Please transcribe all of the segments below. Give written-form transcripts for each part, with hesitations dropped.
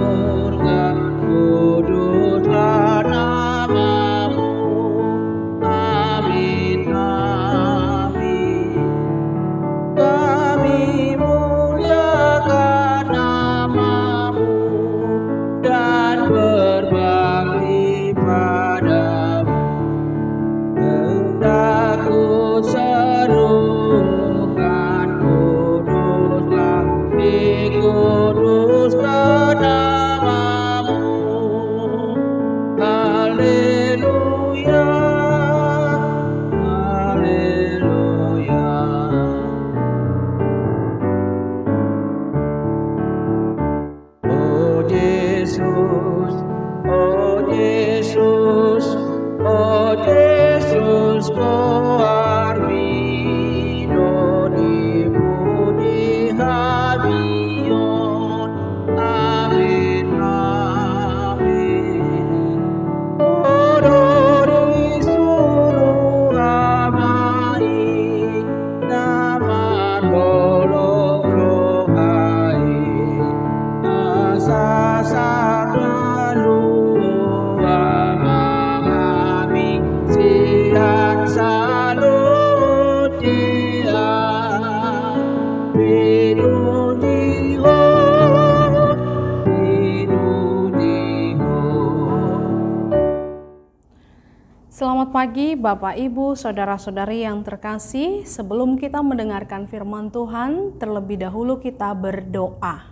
surga, kuduslah namamu. Amin, amin. Kami muliakan namamu dan berbakti padamu. Hendakku serukan, kuduslah, dikuduskan namamu. Haleluya, haleluya. Oh Yesus, oh Yesus, oh Yesus, kau armino dipuji habion. Amin, amin. Oh dari suruh amai, nama tolong rohai, asa selalu amami, siang salut dia, pinujiho, pinujiho. Selamat pagi Bapak, Ibu, Saudara-saudari yang terkasih. Sebelum kita mendengarkan firman Tuhan, terlebih dahulu kita berdoa.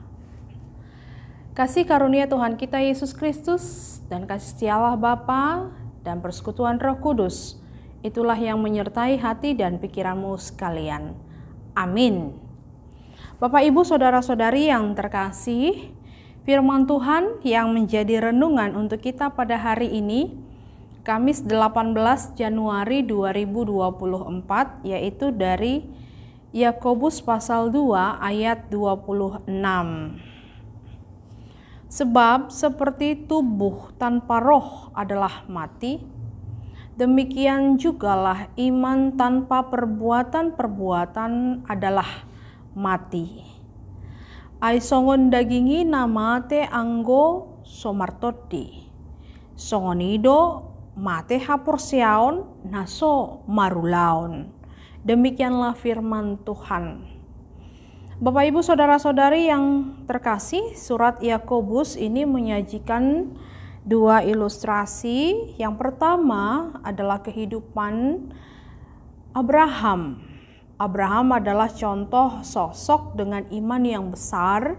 Kasih karunia Tuhan kita Yesus Kristus dan kasih setia Allah Bapa dan persekutuan Roh Kudus, itulah yang menyertai hati dan pikiranmu sekalian. Amin. Bapak, Ibu, Saudara-saudari yang terkasih, firman Tuhan yang menjadi renungan untuk kita pada hari ini, Kamis 18 Januari 2024, yaitu dari Yakobus pasal 2 ayat 26. Sebab seperti tubuh tanpa roh adalah mati, demikian jugalah iman tanpa perbuatan-perbuatan adalah mati. Ai songon dagingi namate anggo somartoti, songonido mate hapursiaon naso marulaon. Demikianlah firman Tuhan. Bapak, Ibu, Saudara-saudari yang terkasih, surat Yakobus ini menyajikan dua ilustrasi. Yang pertama adalah kehidupan Abraham. Abraham adalah contoh sosok dengan iman yang besar.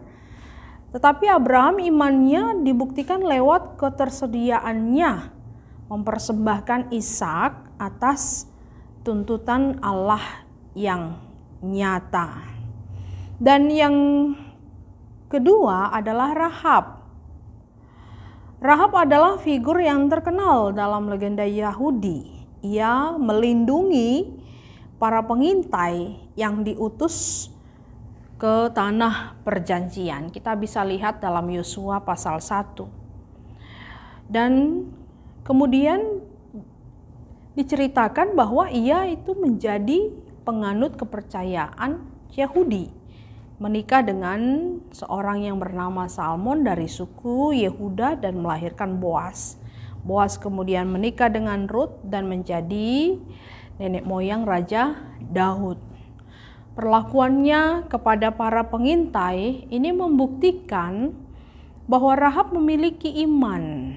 Tetapi Abraham imannya dibuktikan lewat ketersediaannya mempersembahkan Ishak atas tuntutan Allah yang nyata. Dan yang kedua adalah Rahab. Rahab adalah figur yang terkenal dalam legenda Yahudi. Ia melindungi para pengintai yang diutus ke tanah perjanjian. Kita bisa lihat dalam Yosua pasal 1. Dan kemudian diceritakan bahwa ia itu menjadi penganut kepercayaan Yahudi. Menikah dengan seorang yang bernama Salmon dari suku Yehuda dan melahirkan Boas. Boas kemudian menikah dengan Rut dan menjadi nenek moyang Raja Daud. Perlakuannya kepada para pengintai ini membuktikan bahwa Rahab memiliki iman.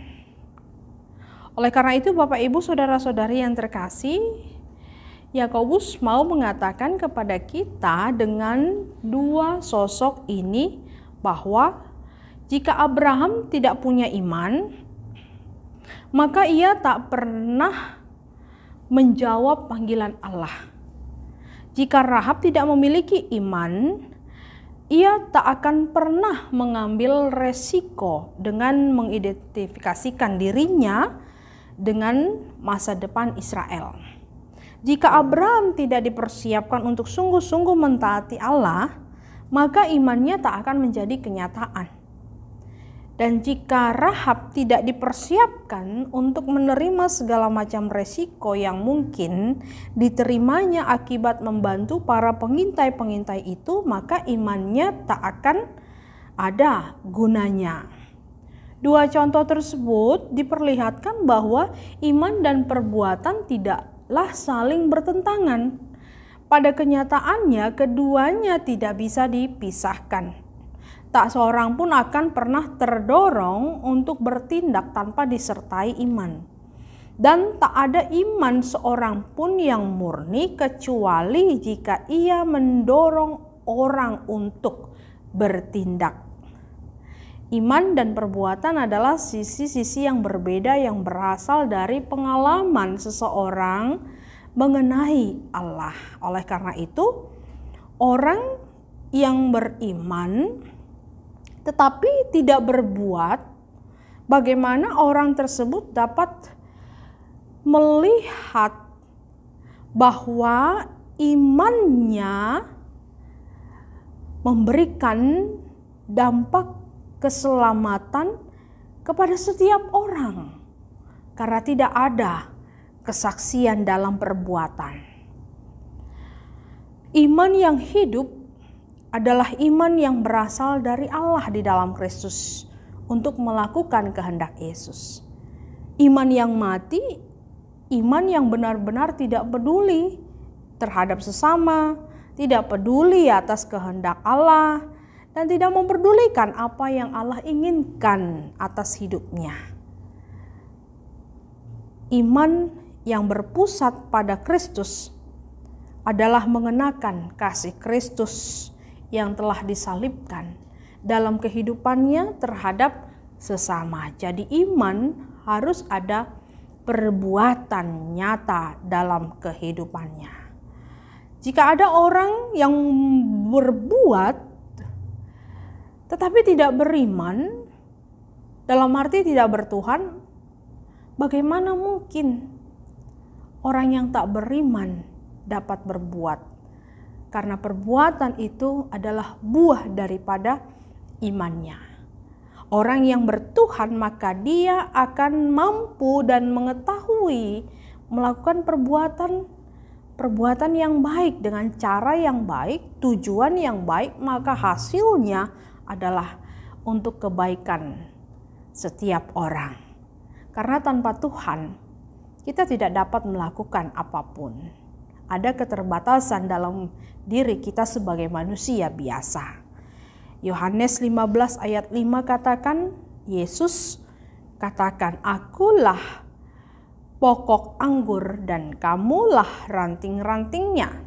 Oleh karena itu, Bapak, Ibu, Saudara-saudari yang terkasih, Yakobus mau mengatakan kepada kita dengan dua sosok ini bahwa jika Abraham tidak punya iman, maka ia tak pernah menjawab panggilan Allah. Jika Rahab tidak memiliki iman, ia tak akan pernah mengambil resiko dengan mengidentifikasikan dirinya dengan masa depan Israel. Jika Abraham tidak dipersiapkan untuk sungguh-sungguh mentaati Allah, maka imannya tak akan menjadi kenyataan. Dan jika Rahab tidak dipersiapkan untuk menerima segala macam resiko yang mungkin diterimanya akibat membantu para pengintai-pengintai itu, maka imannya tak akan ada gunanya. Dua contoh tersebut diperlihatkan bahwa iman dan perbuatan tidaklah saling bertentangan. Pada kenyataannya, keduanya tidak bisa dipisahkan. Tak seorang pun akan pernah terdorong untuk bertindak tanpa disertai iman. Dan tak ada iman seorang pun yang murni kecuali jika ia mendorong orang untuk bertindak. Iman dan perbuatan adalah sisi-sisi yang berbeda yang berasal dari pengalaman seseorang mengenai Allah. Oleh karena itu, orang yang beriman tetapi tidak berbuat, bagaimana orang tersebut dapat melihat bahwa imannya memberikan dampak keselamatan kepada setiap orang, karena tidak ada kesaksian dalam perbuatan. Iman yang hidup adalah iman yang berasal dari Allah di dalam Kristus untuk melakukan kehendak Yesus. Iman yang mati, iman yang benar-benar tidak peduli terhadap sesama, tidak peduli atas kehendak Allah, dan tidak memperdulikan apa yang Allah inginkan atas hidupnya. Iman yang berpusat pada Kristus adalah mengenakan kasih Kristus yang telah disalibkan dalam kehidupannya terhadap sesama. Jadi iman harus ada perbuatan nyata dalam kehidupannya. Jika ada orang yang berbuat tetapi tidak beriman, dalam arti tidak bertuhan, bagaimana mungkin orang yang tak beriman dapat berbuat? Karena perbuatan itu adalah buah daripada imannya. Orang yang bertuhan maka dia akan mampu dan mengetahui melakukan perbuatan yang baik dengan cara yang baik, tujuan yang baik, maka hasilnya adalah untuk kebaikan setiap orang. Karena tanpa Tuhan kita tidak dapat melakukan apapun. Ada keterbatasan dalam diri kita sebagai manusia biasa. Yohanes 15 ayat 5 katakan, Yesus katakan, "Akulah pokok anggur dan kamulah ranting-rantingnya.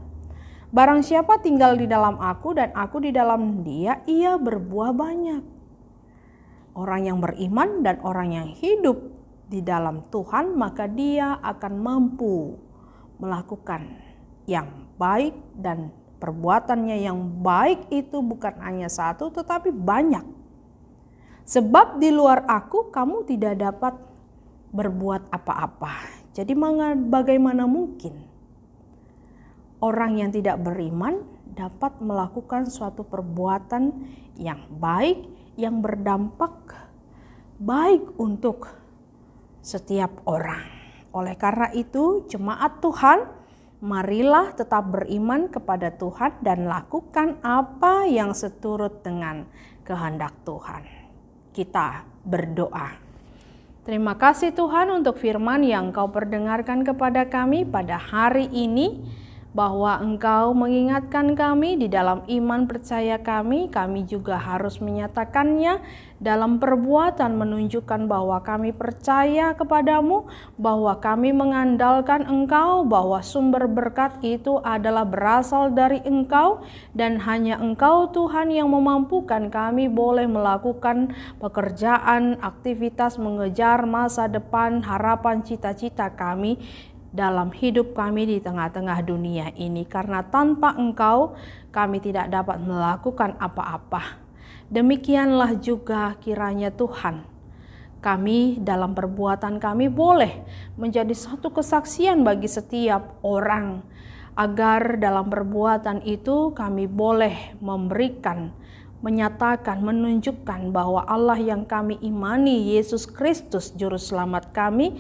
Barang siapa tinggal di dalam aku dan aku di dalam dia, ia berbuah banyak." Orang yang beriman dan orang yang hidup di dalam Tuhan, maka dia akan mampu melakukan yang baik, dan perbuatannya yang baik itu bukan hanya satu tetapi banyak. Sebab di luar aku kamu tidak dapat berbuat apa-apa. Jadi bagaimana mungkin orang yang tidak beriman dapat melakukan suatu perbuatan yang baik, yang berdampak baik untuk setiap orang? Oleh karena itu, jemaat Tuhan, marilah tetap beriman kepada Tuhan dan lakukan apa yang seturut dengan kehendak Tuhan. Kita berdoa. Terima kasih Tuhan untuk firman yang Kau perdengarkan kepada kami pada hari ini, bahwa Engkau mengingatkan kami di dalam iman percaya kami juga harus menyatakannya dalam perbuatan, menunjukkan bahwa kami percaya kepadamu, bahwa kami mengandalkan Engkau, bahwa sumber berkat itu adalah berasal dari Engkau, dan hanya Engkau Tuhan yang memampukan kami boleh melakukan pekerjaan, aktivitas, mengejar masa depan, harapan, cita-cita kami dalam hidup kami di tengah-tengah dunia ini. Karena tanpa Engkau kami tidak dapat melakukan apa-apa. Demikianlah juga kiranya Tuhan, kami dalam perbuatan kami boleh menjadi satu kesaksian bagi setiap orang, agar dalam perbuatan itu kami boleh memberikan, menyatakan, menunjukkan bahwa Allah yang kami imani, Yesus Kristus Juru Selamat kami,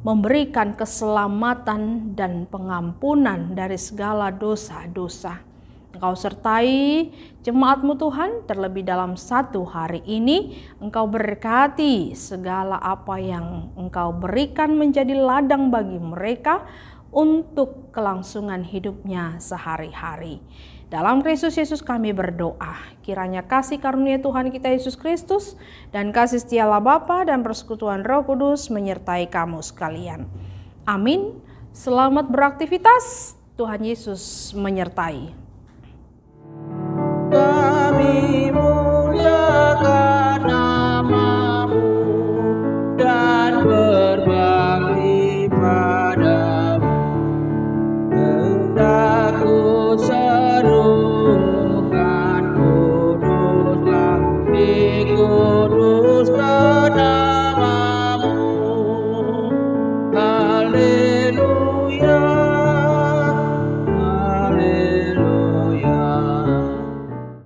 memberikan keselamatan dan pengampunan dari segala dosa-dosa. Engkau sertai jemaat-Mu Tuhan, terlebih dalam satu hari ini Engkau berkati segala apa yang Engkau berikan menjadi ladang bagi mereka untuk kelangsungan hidupnya sehari-hari. Dalam Kristus Yesus kami berdoa, kiranya kasih karunia Tuhan kita Yesus Kristus dan kasih setia Allah Bapa dan persekutuan Roh Kudus menyertai kamu sekalian. Amin. Selamat beraktivitas. Tuhan Yesus menyertai. Kami muliakan